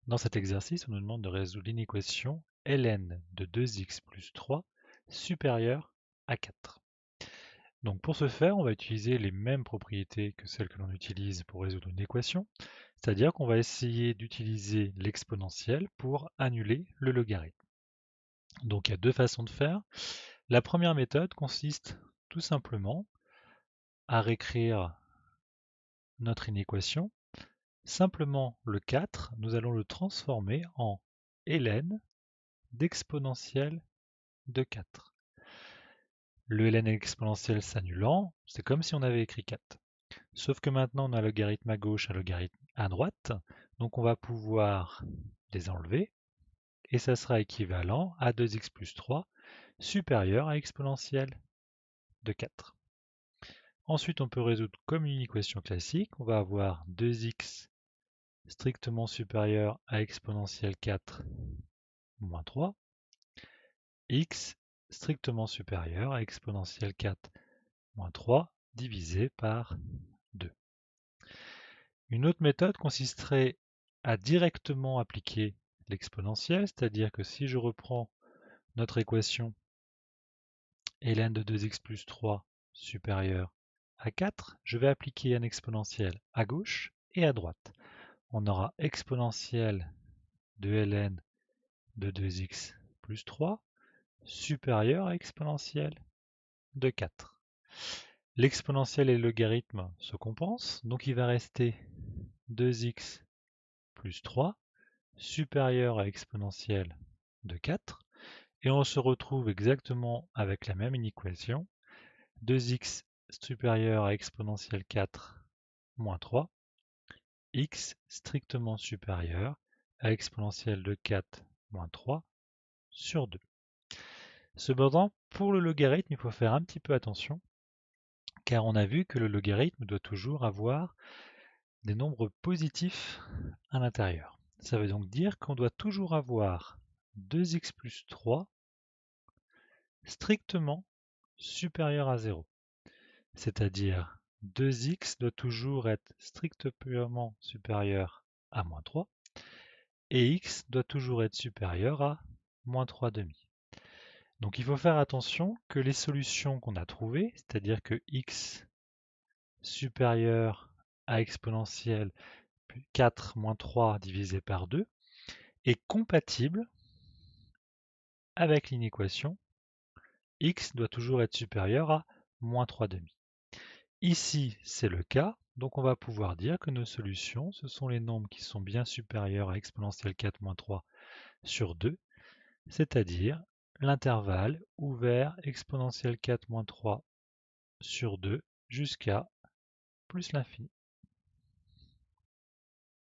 Dans cet exercice, on nous demande de résoudre l'inéquation ln de 2x plus 3 supérieur à 4. Donc pour ce faire, on va utiliser les mêmes propriétés que celles que l'on utilise pour résoudre une équation, c'est-à-dire qu'on va essayer d'utiliser l'exponentielle pour annuler le logarithme. Donc il y a deux façons de faire. La première méthode consiste tout simplement à réécrire notre inéquation. Simplement le 4, nous allons le transformer en ln d'exponentielle de 4. Le ln exponentielle s'annulant, c'est comme si on avait écrit 4. Sauf que maintenant on a logarithme à gauche, un logarithme à droite, donc on va pouvoir les enlever, et ça sera équivalent à 2x plus 3 supérieur à exponentielle de 4. Ensuite on peut résoudre comme une équation classique, on va avoir 2x strictement supérieur à exponentielle 4 moins 3, x strictement supérieur à exponentielle 4 moins 3 divisé par 2. Une autre méthode consisterait à directement appliquer l'exponentielle, c'est-à-dire que si je reprends notre équation ln de 2x plus 3 supérieur à 4, je vais appliquer un exponentiel à gauche et à droite. On aura exponentielle de ln de 2x plus 3 supérieur à exponentielle de 4. L'exponentielle et le logarithme se compensent, donc il va rester 2x plus 3 supérieur à exponentielle de 4. Et on se retrouve exactement avec la même inéquation, 2x supérieur à exponentielle 4 moins 3, x strictement supérieur à exponentielle de 4 moins 3 sur 2. Cependant, pour le logarithme, il faut faire un petit peu attention, car on a vu que le logarithme doit toujours avoir des nombres positifs à l'intérieur. Ça veut donc dire qu'on doit toujours avoir 2x plus 3 strictement supérieur à 0. C'est-à-dire 2x doit toujours être strictement supérieur à moins 3 et x doit toujours être supérieur à moins 3 demi. Donc il faut faire attention que les solutions qu'on a trouvées, c'est-à-dire que x supérieur à exponentielle 4 moins 3 divisé par 2, est compatible avec l'inéquation x doit toujours être supérieur à moins 3 demi. Ici, c'est le cas, donc on va pouvoir dire que nos solutions, ce sont les nombres qui sont bien supérieurs à exponentielle 4 moins 3 sur 2, c'est-à-dire l'intervalle ouvert exponentielle 4 moins 3 sur 2 jusqu'à plus l'infini.